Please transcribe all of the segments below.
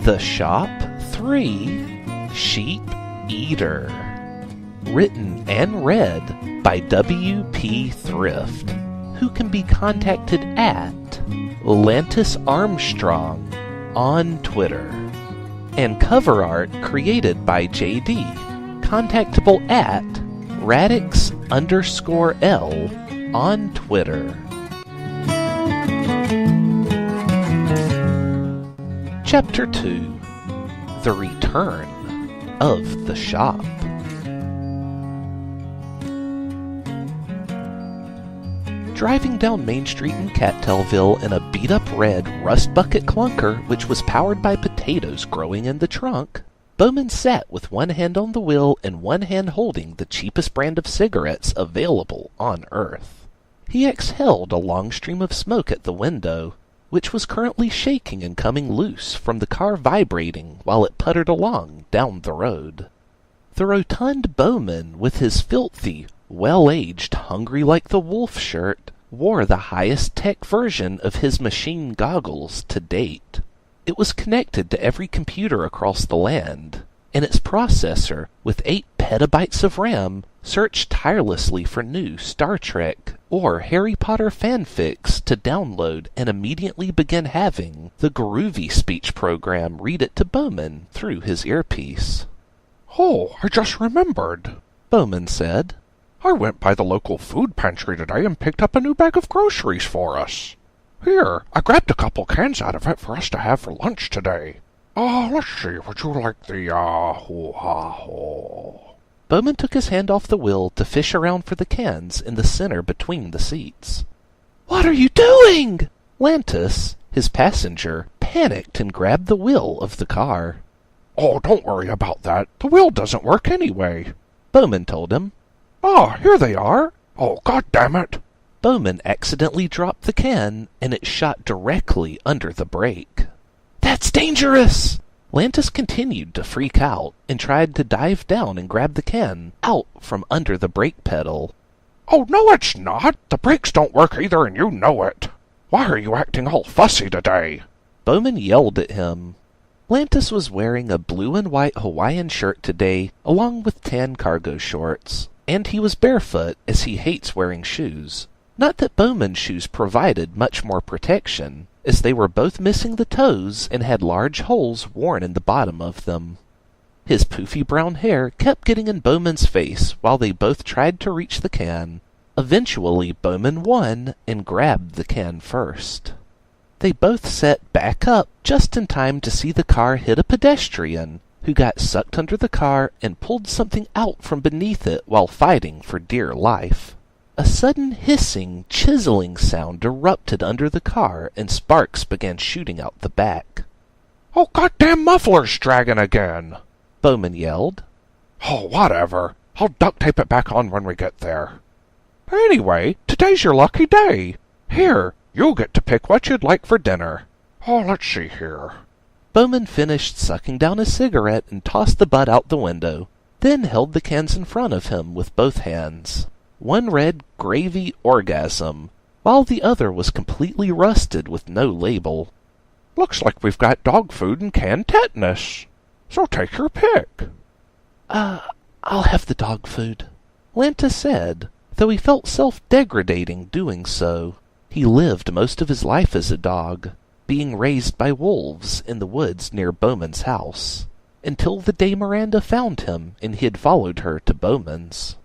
The Shop 3, Sheep Eater. Written and read by W.P. Thrift, who can be contacted at Lantis Armstrong on Twitter. And cover art created by JD, contactable at Radix_L on Twitter. Chapter 2, The Return of the Shop. Driving down Main Street in Cattailville in a beat-up red rust bucket clunker which was powered by potatoes growing in the trunk, Bowman sat with one hand on the wheel and one hand holding the cheapest brand of cigarettes available on Earth. He exhaled a long stream of smoke at the window, which was currently shaking and coming loose from the car vibrating while it puttered along down the road. The rotund Bowman, with his filthy, well-aged, hungry-like-the-wolf shirt, wore the highest-tech version of his machine goggles to date. It was connected to every computer across the land, and its processor, with 8 petabytes of RAM, searched tirelessly for new Star Trek or Harry Potter fanfics to download and immediately begin having the groovy speech program read it to Bowman through his earpiece. "Oh, I just remembered," Bowman said. "I went by the local food pantry today and picked up a new bag of groceries for us. Here, I grabbed a couple cans out of it for us to have for lunch today. Let's see, would you like the, Bowman took his hand off the wheel to fish around for the cans in the center between the seats. "What are you doing?" Lantis, his passenger, panicked and grabbed the wheel of the car. "Oh, don't worry about that. The wheel doesn't work anyway," Bowman told him. Here they are. Oh, God damn it." Bowman accidentally dropped the can, and it shot directly under the brake. "That's dangerous!" Lantis continued to freak out and tried to dive down and grab the can out from under the brake pedal. "Oh, no, it's not. The brakes don't work either, and you know it. Why are you acting all fussy today?" Bowman yelled at him. Lantis was wearing a blue and white Hawaiian shirt today, along with tan cargo shorts, and he was barefoot, as he hates wearing shoes. Not that Bowman's shoes provided much more protection, as they were both missing the toes and had large holes worn in the bottom of them. His poofy brown hair kept getting in Bowman's face while they both tried to reach the can. Eventually, Bowman won and grabbed the can first. They both set back up just in time to see the car hit a pedestrian, who got sucked under the car and pulled something out from beneath it while fighting for dear life. A sudden hissing, chiseling sound erupted under the car, and sparks began shooting out the back. "Oh, goddamn muffler's dragging again!" Bowman yelled. "Oh, whatever. I'll duct tape it back on when we get there. Anyway, today's your lucky day. Here, you'll get to pick what you'd like for dinner. Let's see here." Bowman finished sucking down his cigarette and tossed the butt out the window, then held the cans in front of him with both hands. One read Gravy Orgasm, while the other was completely rusted with no label. "Looks like we've got dog food and canned tetanus. So take your pick." I'll have the dog food," Lantis said, though he felt self-degradating doing so. He lived most of his life as a dog, being raised by wolves in the woods near Bowman's house, until the day Miranda found him and he had followed her to Bowman's.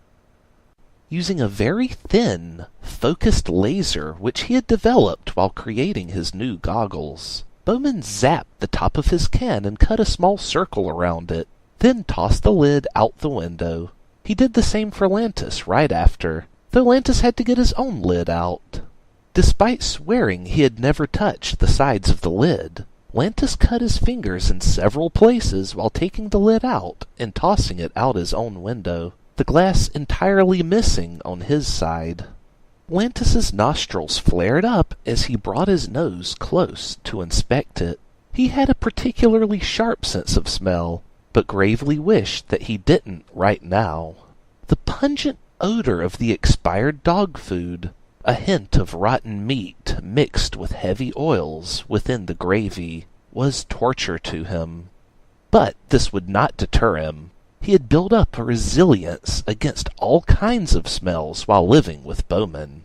Using a very thin, focused laser which he had developed while creating his new goggles, Bowman zapped the top of his can and cut a small circle around it, then tossed the lid out the window. He did the same for Lantis right after, though Lantis had to get his own lid out. Despite swearing he had never touched the sides of the lid, Lantis cut his fingers in several places while taking the lid out and tossing it out his own window, the glass entirely missing on his side. Lantis's nostrils flared up as he brought his nose close to inspect it. He had a particularly sharp sense of smell, but gravely wished that he didn't right now. The pungent odor of the expired dog food, a hint of rotten meat mixed with heavy oils within the gravy, was torture to him. But this would not deter him. He had built up a resilience against all kinds of smells while living with Bowman.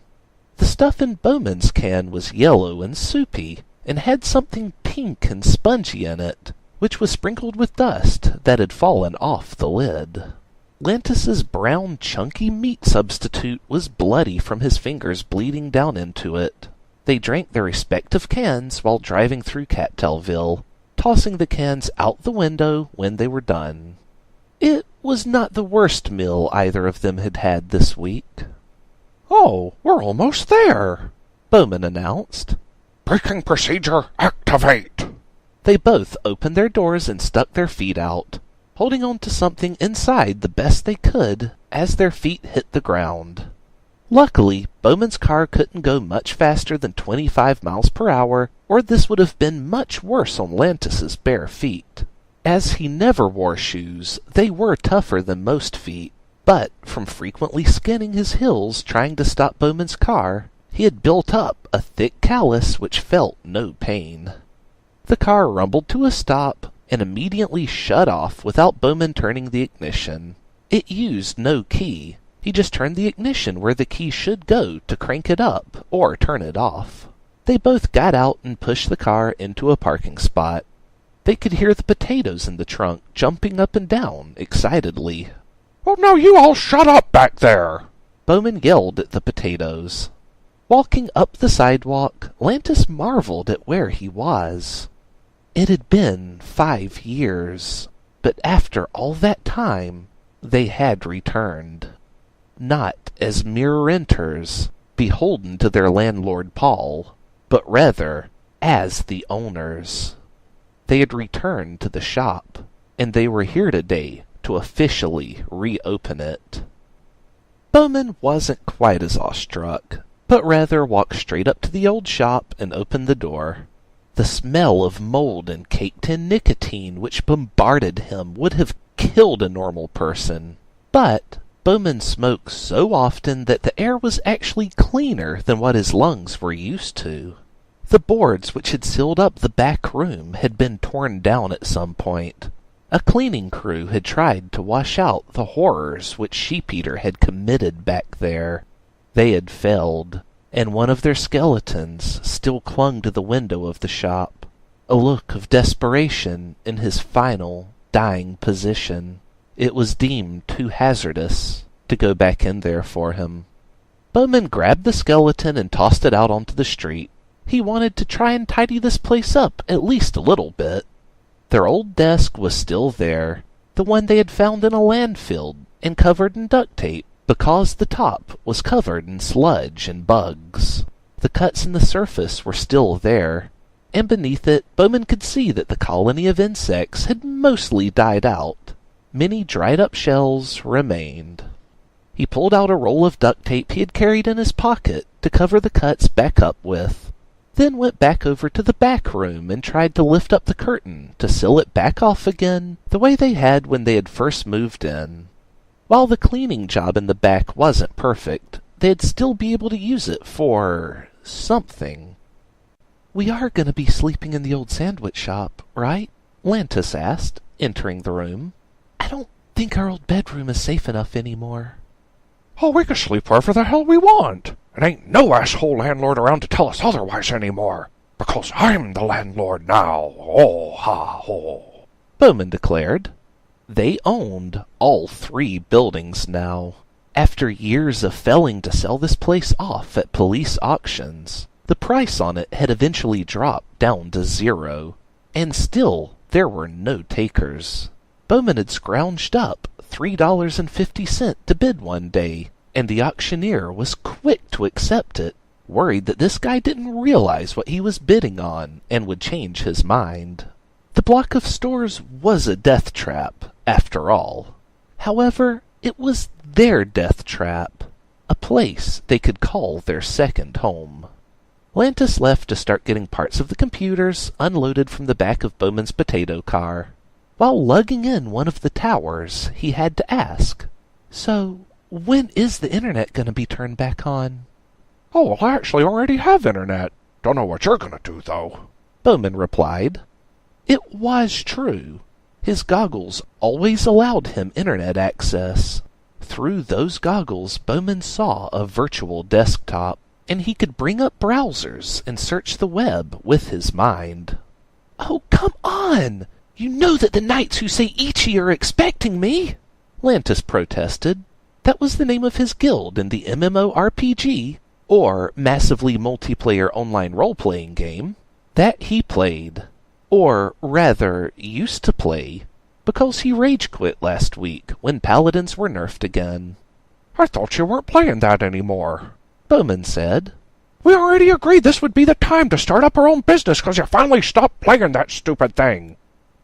The stuff in Bowman's can was yellow and soupy, and had something pink and spongy in it, which was sprinkled with dust that had fallen off the lid. Lantis's brown, chunky meat substitute was bloody from his fingers bleeding down into it. They drank their respective cans while driving through Cattailville, tossing the cans out the window when they were done. It was not the worst meal either of them had had this week. "Oh, we're almost there," Bowman announced. "Braking procedure, activate." They both opened their doors and stuck their feet out, holding on to something inside the best they could as their feet hit the ground. Luckily, Bowman's car couldn't go much faster than 25 miles per hour, or this would have been much worse on Lantis's bare feet. As he never wore shoes, they were tougher than most feet, but from frequently skinning his heels trying to stop Bowman's car, he had built up a thick callus which felt no pain. The car rumbled to a stop and immediately shut off without Bowman turning the ignition. It used no key. He just turned the ignition where the key should go to crank it up or turn it off. They both got out and pushed the car into a parking spot. They could hear the potatoes in the trunk jumping up and down excitedly. "Well, now you all shut up back there!" Bowman yelled at the potatoes. Walking up the sidewalk, Lantis marveled at where he was. It had been 5 years, but after all that time, they had returned. Not as mere renters, beholden to their landlord Paul, but rather as the owners. They had returned to the shop, and they were here today to officially reopen it. Bowman wasn't quite as awestruck, but rather walked straight up to the old shop and opened the door. The smell of mold and caked-in nicotine which bombarded him would have killed a normal person, but Bowman smoked so often that the air was actually cleaner than what his lungs were used to. The boards which had sealed up the back room had been torn down at some point. A cleaning crew had tried to wash out the horrors which Sheep-Eater had committed back there. They had failed, and one of their skeletons still clung to the window of the shop, a look of desperation in his final, dying position. It was deemed too hazardous to go back in there for him. Bowman grabbed the skeleton and tossed it out onto the street. He wanted to try and tidy this place up at least a little bit. Their old desk was still there, the one they had found in a landfill and covered in duct tape because the top was covered in sludge and bugs. The cuts in the surface were still there, and beneath it Bowman could see that the colony of insects had mostly died out. Many dried-up shells remained. He pulled out a roll of duct tape he had carried in his pocket to cover the cuts back up with, then went back over to the back room and tried to lift up the curtain to seal it back off again the way they had when they had first moved in. While the cleaning job in the back wasn't perfect, they'd still be able to use it for something. "We are going to be sleeping in the old sandwich shop, right?" Lantis asked, entering the room. "I don't think our old bedroom is safe enough anymore." "Oh, we can sleep wherever the hell we want. And ain't no asshole landlord around to tell us otherwise anymore, because I'm the landlord now. Oh, ha, ho," Bowman declared. They owned all 3 buildings now. After years of failing to sell this place off at police auctions, the price on it had eventually dropped down to 0, and still there were no takers. Bowman had scrounged up $3.50 to bid one day, and the auctioneer was quick to accept it, worried that this guy didn't realize what he was bidding on and would change his mind. The block of stores was a death trap, after all. However, it was their death trap, a place they could call their second home. Lantis left to start getting parts of the computers unloaded from the back of Bowman's potato car. While lugging in one of the towers, he had to ask, "So, when is the internet going to be turned back on?" "Oh, well, I actually already have internet. Don't know what you're going to do, though," Bowman replied. It was true. His goggles always allowed him internet access. Through those goggles, Bowman saw a virtual desktop, and he could bring up browsers and search the web with his mind. "Oh, come on! You know that the knights who say Ichi are expecting me!" Lantis protested. That was the name of his guild in the MMORPG, or massively multiplayer online role-playing game, that he played. Or rather, used to play, because he rage quit last week when paladins were nerfed again. "I thought you weren't playing that anymore," Bowman said. "We already agreed this would be the time to start up our own business because you finally stopped playing that stupid thing."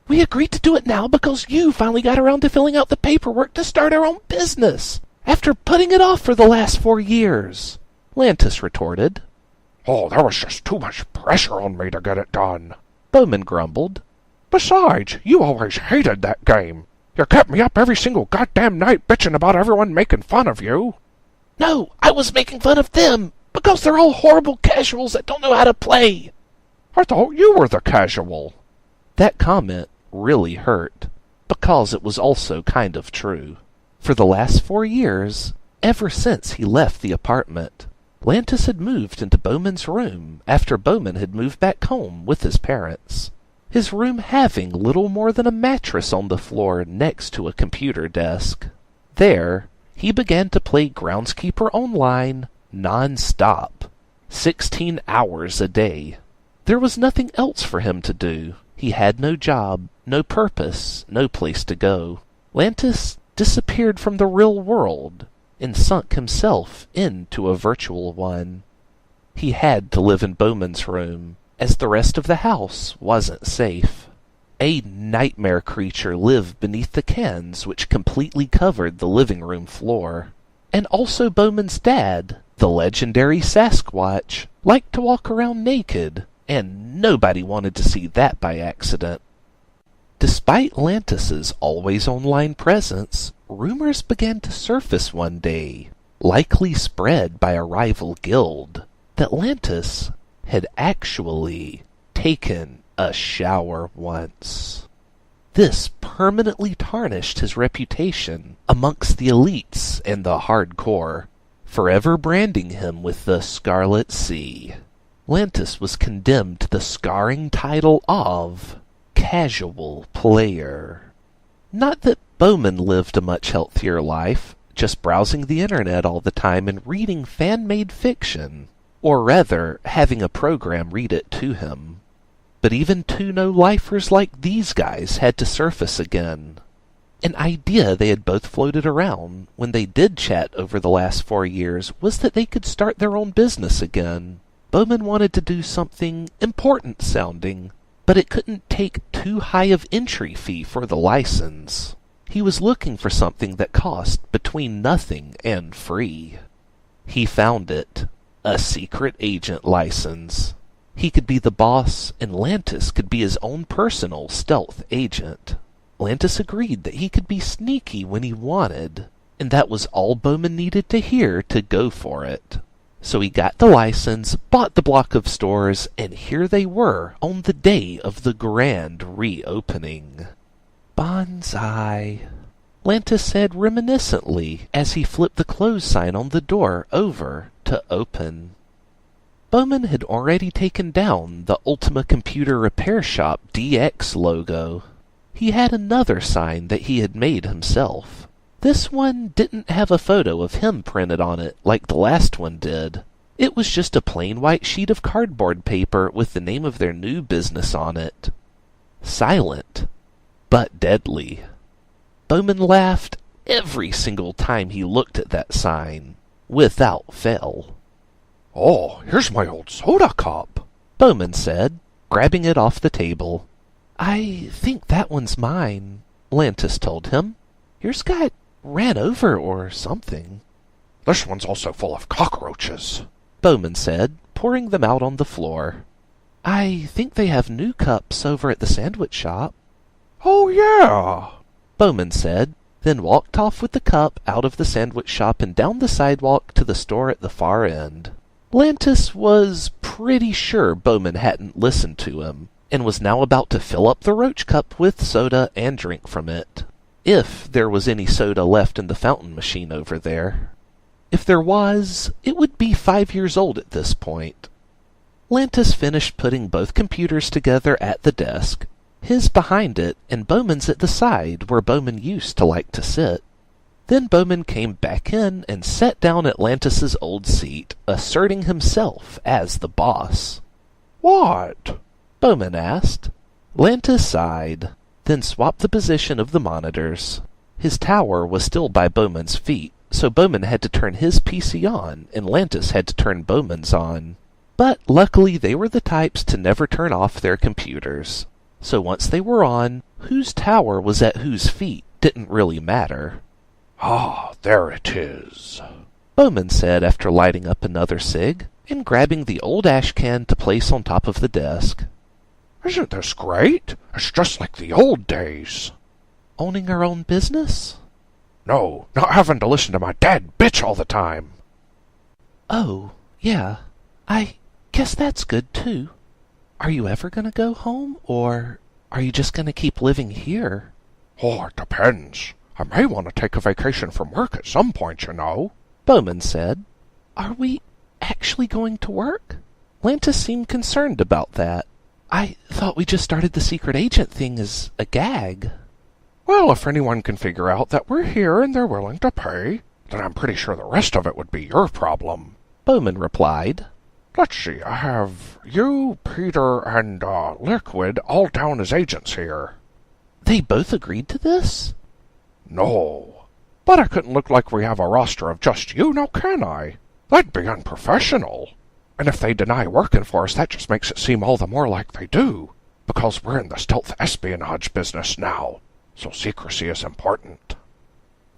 "We agreed to do it now because you finally got around to filling out the paperwork to start our own business, after putting it off for the last 4 years," Lantis retorted. "Oh, there was just too much pressure on me to get it done," Bowman grumbled. "Besides, you always hated that game. You kept me up every single goddamn night bitching about everyone making fun of you." "No, I was making fun of them, because they're all horrible casuals that don't know how to play." "I thought you were the casual." That comment really hurt, because it was also kind of true. For the last 4 years, ever since he left the apartment, Lantis had moved into Bowman's room after Bowman had moved back home with his parents. His room having little more than a mattress on the floor next to a computer desk. There, he began to play Groundskeeper Online non-stop, 16 hours a day. There was nothing else for him to do. He had no job, no purpose, no place to go. Lantis disappeared from the real world and sunk himself into a virtual one. He had to live in Bowman's room, as the rest of the house wasn't safe. A nightmare creature lived beneath the cans which completely covered the living room floor. And also Bowman's dad, the legendary Sasquatch, liked to walk around naked, and nobody wanted to see that by accident. Despite Lantis's always online presence, rumors began to surface one day, likely spread by a rival guild, that Lantis had actually taken a shower once. This permanently tarnished his reputation amongst the elites and the hardcore, forever branding him with the Scarlet Sea. Lantis was condemned to the scarring title of casual player. Not that Bowman lived a much healthier life, just browsing the internet all the time and reading fan-made fiction, or rather, having a program read it to him. But even two no-lifers like these guys had to surface again. An idea they had both floated around when they did chat over the last 4 years was that they could start their own business again. Bowman wanted to do something important sounding, but it couldn't take too high of entry fee for the license. He was looking for something that cost between nothing and free. He found it. A secret agent license. He could be the boss, and Lantis could be his own personal stealth agent. Lantis agreed that he could be sneaky when he wanted, and that was all Bowman needed to hear to go for it. So he got the license, bought the block of stores, and here they were on the day of the grand reopening. "Bonsai," Lantis said reminiscently as he flipped the close sign on the door over to open. Bowman had already taken down the Ultima Computer Repair Shop DX logo. He had another sign that he had made himself. This one didn't have a photo of him printed on it like the last one did. It was just a plain white sheet of cardboard paper with the name of their new business on it. Silent, but deadly. Bowman laughed every single time he looked at that sign, without fail. "Oh, here's my old soda cup," Bowman said, grabbing it off the table. "I think that one's mine," Lantis told him. "Yours got ran over or something." "This one's also full of cockroaches," Bowman said, pouring them out on the floor. "I think they have new cups over at the sandwich shop." "Oh, yeah," Bowman said, then walked off with the cup out of the sandwich shop and down the sidewalk to the store at the far end. Lantis was pretty sure Bowman hadn't listened to him, and was now about to fill up the roach cup with soda and drink from it. If there was any soda left in the fountain machine over there. If there was, it would be 5 years old at this point. Lantis finished putting both computers together at the desk, his behind it and Bowman's at the side where Bowman used to like to sit. Then Bowman came back in and sat down at Lantis's old seat, asserting himself as the boss. "What?" Bowman asked. Lantis sighed, then swapped the position of the monitors. His tower was still by Bowman's feet, so Bowman had to turn his PC on, and Lantis had to turn Bowman's on. But luckily they were the types to never turn off their computers. So once they were on, whose tower was at whose feet didn't really matter. "Ah, there it is," Bowman said after lighting up another cig and grabbing the old ash can to place on top of the desk. "Isn't this great? It's just like the old days." Owning our own business? No, not having to listen to my dad bitch all the time. Oh, yeah. I guess that's good, too. Are you ever gonna go home, or are you just gonna keep living here? Oh, it depends. I may want to take a vacation from work at some point, you know. Bowman said. Are we actually going to work? Lantis seemed concerned about that. I thought we just started the secret agent thing as a gag. Well, if anyone can figure out that we're here and they're willing to pay, then I'm pretty sure the rest of it would be your problem. Bowman replied. Let's see, I have you, Peter, and Liquid all down as agents here. They both agreed to this? No. But I couldn't look like we have a roster of just you, now can I? That'd be unprofessional. And if they deny working for us, that just makes it seem all the more like they do. Because we're in the stealth espionage business now, so secrecy is important.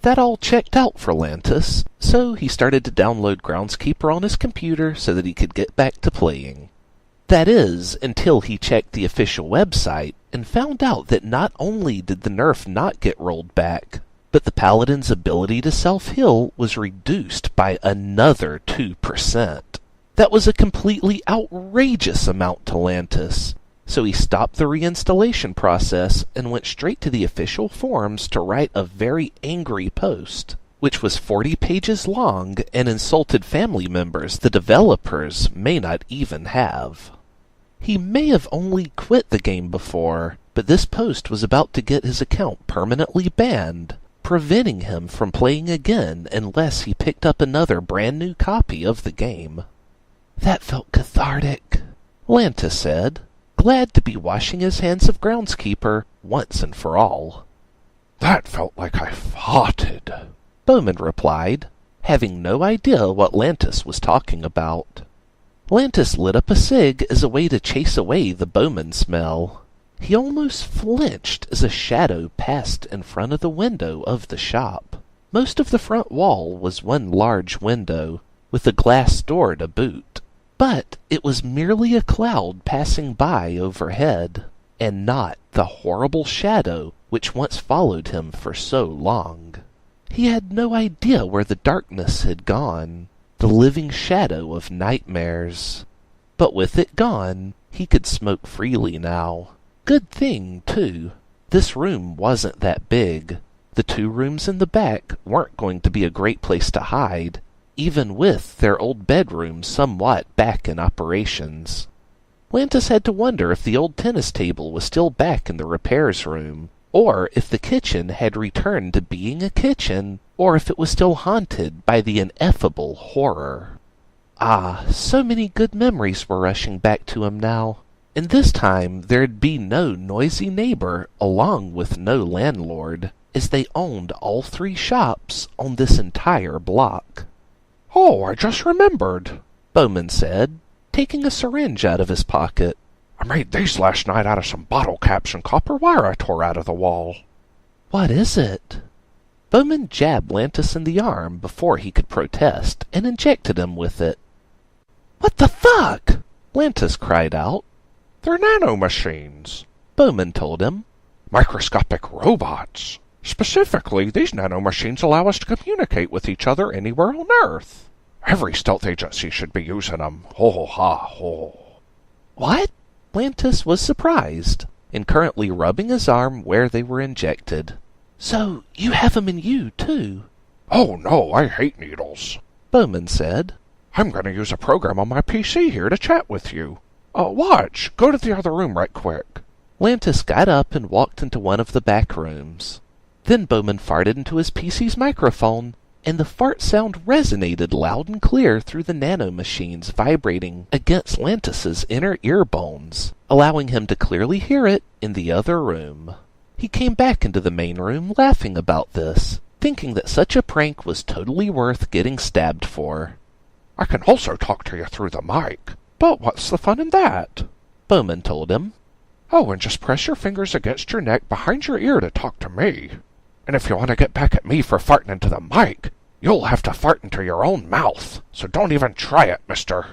That all checked out for Lantis, so he started to download Groundskeeper on his computer so that he could get back to playing. That is, until he checked the official website and found out that not only did the nerf not get rolled back, but the Paladin's ability to self-heal was reduced by another 2%. That was a completely outrageous amount to Lantis, so he stopped the reinstallation process and went straight to the official forums to write a very angry post, which was 40 pages long and insulted family members the developers may not even have. He may have only quit the game before, but this post was about to get his account permanently banned, preventing him from playing again unless he picked up another brand new copy of the game. That felt cathartic, Lantis said, glad to be washing his hands of Groundskeeper once and for all. That felt like I farted, Bowman replied, having no idea what Lantis was talking about. Lantis lit up a cig as a way to chase away the Bowman smell. He almost flinched as a shadow passed in front of the window of the shop. Most of the front wall was one large window, with a glass door to boot. But it was merely a cloud passing by overhead, and not the horrible shadow which once followed him for so long. He had no idea where the darkness had gone, the living shadow of nightmares. But with it gone, he could smoke freely now. Good thing, too. This room wasn't that big. The 2 rooms in the back weren't going to be a great place to hide, even with their old bedroom somewhat back in operations. Lantis had to wonder if the old tennis table was still back in the repairs room, or if the kitchen had returned to being a kitchen, or if it was still haunted by the ineffable horror. Ah, so many good memories were rushing back to him now, and this time there'd be no noisy neighbor along with no landlord, as they owned all 3 shops on this entire block. Oh, I just remembered, Bowman said, taking a syringe out of his pocket. I made these last night out of some bottle caps and copper wire I tore out of the wall. What is it? Bowman jabbed Lantis in the arm before he could protest and injected him with it. What the fuck? Lantis cried out. They're nanomachines, Bowman told him. Microscopic robots. Specifically, these nanomachines allow us to communicate with each other anywhere on Earth. Every stealth agency should be using them. Ho ha ho. What? Lantis was surprised, and currently rubbing his arm where they were injected. "So you have 'em in you, too?" Oh no, I hate needles, Bowman said. I'm going to use a program on my PC here to chat with you. Watch, go to the other room right quick. Lantis got up and walked into one of the back rooms. Then Bowman farted into his PC's microphone, and the fart sound resonated loud and clear through the nanomachines vibrating against Lantis's inner ear bones, allowing him to clearly hear it in the other room. He came back into the main room laughing about this, thinking that such a prank was totally worth getting stabbed for. I can also talk to you through the mic, but what's the fun in that? Bowman told him. Oh, and just press your fingers against your neck behind your ear to talk to me. And if you want to get back at me for farting into the mic, you'll have to fart into your own mouth, so don't even try it, mister.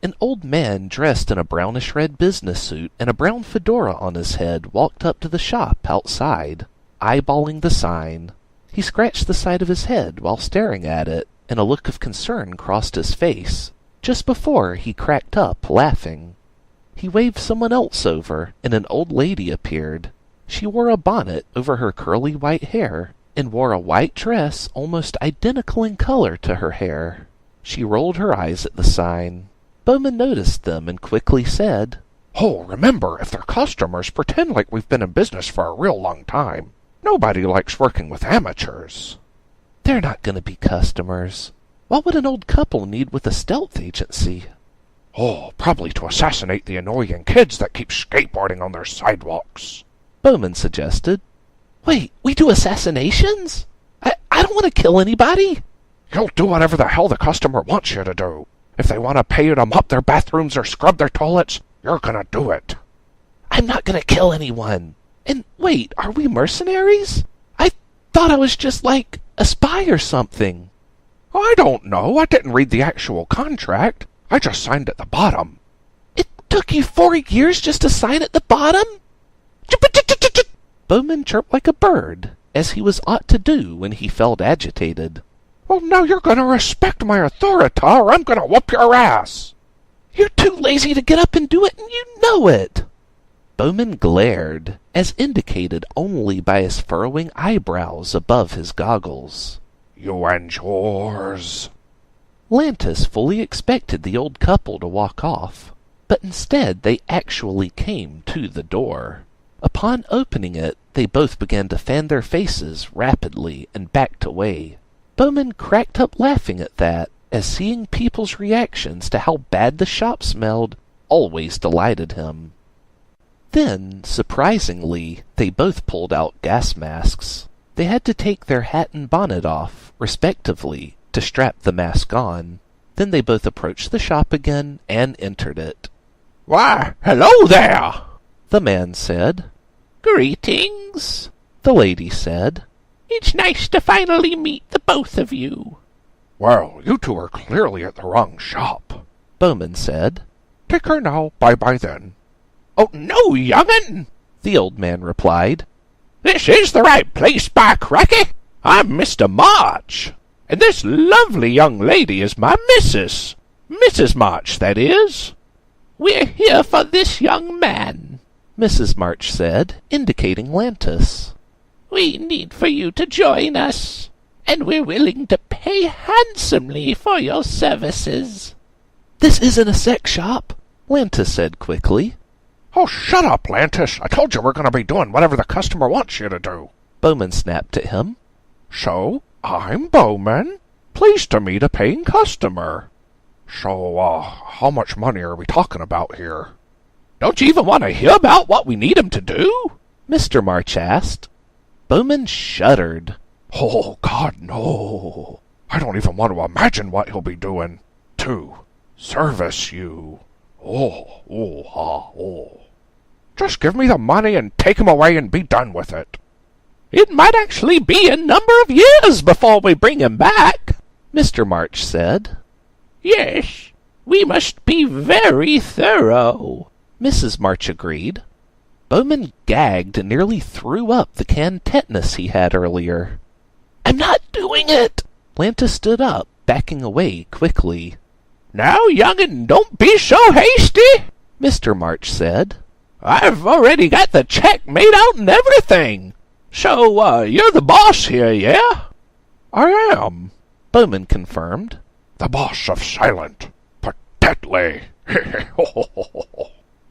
An old man dressed in a brownish-red business suit and a brown fedora on his head walked up to the shop outside, eyeballing the sign. He scratched the side of his head while staring at it, and a look of concern crossed his face, just before he cracked up laughing. He waved someone else over, and an old lady appeared. She wore a bonnet over her curly white hair, and wore a white dress almost identical in color to her hair. She rolled her eyes at the sign. Bowman noticed them and quickly said, Oh, remember, if they're customers, pretend like we've been in business for a real long time. Nobody likes working with amateurs. They're not going to be customers. What would an old couple need with a stealth agency? Oh, probably to assassinate the annoying kids that keep skateboarding on their sidewalks, Bowman suggested. Wait, we do assassinations? I don't want to kill anybody. You'll do whatever the hell the customer wants you to do. If they want to pay you to mop their bathrooms or scrub their toilets, you're gonna do it. I'm not gonna kill anyone. And wait, are we mercenaries? I thought I was just like a spy or something. I don't know. I didn't read the actual contract. I just signed at the bottom. It took you 4 years just to sign at the bottom? Bowman chirped like a bird, as he was ought to do when he felt agitated. Well, now you're going to respect my authority, or I'm going to whoop your ass. You're too lazy to get up and do it, and you know it. Bowman glared, as indicated only by his furrowing eyebrows above his goggles. You and yours. Lantis fully expected the old couple to walk off, but instead they actually came to the door. Upon opening it, they both began to fan their faces rapidly and backed away. Bowman cracked up laughing at that, as seeing people's reactions to how bad the shop smelled always delighted him. Then, surprisingly, they both pulled out gas masks. They had to take their hat and bonnet off, respectively, to strap the mask on. Then they both approached the shop again and entered it. Why, hello there, the man said. Greetings, the lady said. It's nice to finally meet the both of you. Well, you two are clearly at the wrong shop, Bowman said. Take her now, bye-bye then. Oh, no, young'un, the old man replied. This is the right place, by cracky. I'm Mr. March, and this lovely young lady is my missus. Mrs. March, that is. We're here for this young man, Mrs. March said, indicating Lantis. We need for you to join us, and we're willing to pay handsomely for your services. This isn't a sex shop, Lantis said quickly. Oh, shut up, Lantis. I told you we're going to be doing whatever the customer wants you to do. Bowman snapped at him. So, I'm Bowman. Pleased to meet a paying customer. So, how much money are we talking about here? Don't you even want to hear about what we need him to do? Mr. March asked. Bowman shuddered. Oh, God, no. I don't even want to imagine what he'll be doing. To service you. Oh. Just give me the money and take him away and be done with it. It might actually be a number of years before we bring him back, Mr. March said. Yes, we must be very thorough, Mrs. March agreed. Bowman gagged and nearly threw up the canned tetanus he had earlier. I'm not doing it! Lantis stood up, backing away quickly. Now, young'un, don't be so hasty. Mr. March said. I've already got the check made out and everything. So, you're the boss here, yeah? I am. Bowman confirmed. The boss of silent, poetically.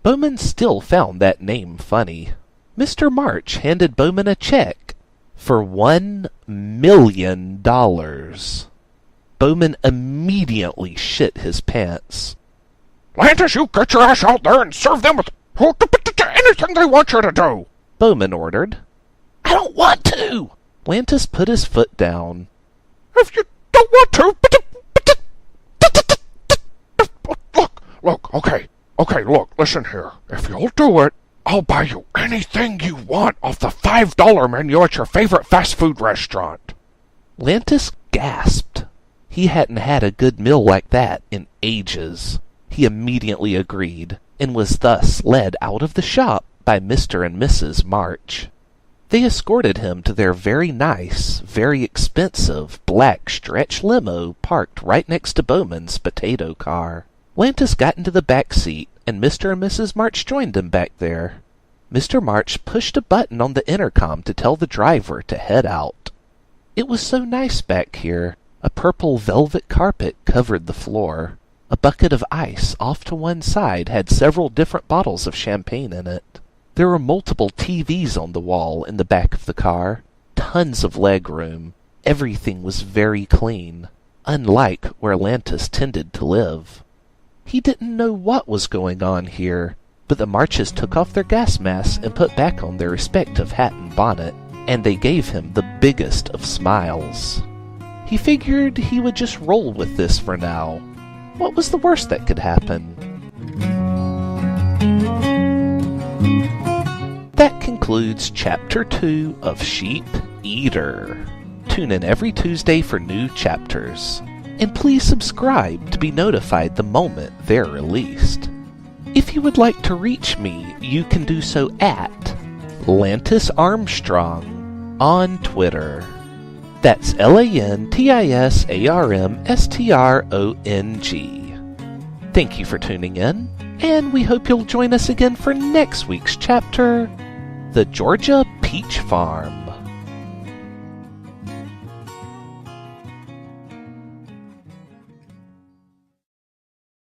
Bowman still found that name funny. Mr. March handed Bowman a check for $1 million. Bowman immediately shit his pants. Lantis, you get your ass out there and serve them with anything they want you to do, Bowman ordered. I don't want to! Lantis put his foot down. If you don't want to, look, okay, look, listen here. If you'll do it, I'll buy you anything you want off the $5 menu at your favorite fast food restaurant. Lantis gasped. He hadn't had a good meal like that in ages. He immediately agreed, and was thus led out of the shop by Mr. and Mrs. March. They escorted him to their very nice, very expensive, black stretch limo parked right next to Bowman's potato car. Lantis got into the back seat, and Mr. and Mrs. March joined him back there. Mr. March pushed a button on the intercom to tell the driver to head out. It was so nice back here. A purple velvet carpet covered the floor. A bucket of ice off to one side had several different bottles of champagne in it. There were multiple TVs on the wall in the back of the car. Tons of leg room. Everything was very clean, unlike where Lantis tended to live. He didn't know what was going on here, but the Marches took off their gas masks and put back on their respective hat and bonnet, and they gave him the biggest of smiles. He figured he would just roll with this for now. What was the worst that could happen? That concludes Chapter 2 of Sheep Eater. Tune in every Tuesday for new chapters. And please subscribe to be notified the moment they're released. If you would like to reach me, you can do so at Lantis Armstrong on Twitter. That's LANTISARMSTRONG. Thank you for tuning in, and we hope you'll join us again for next week's chapter, The Georgia Peach Farm.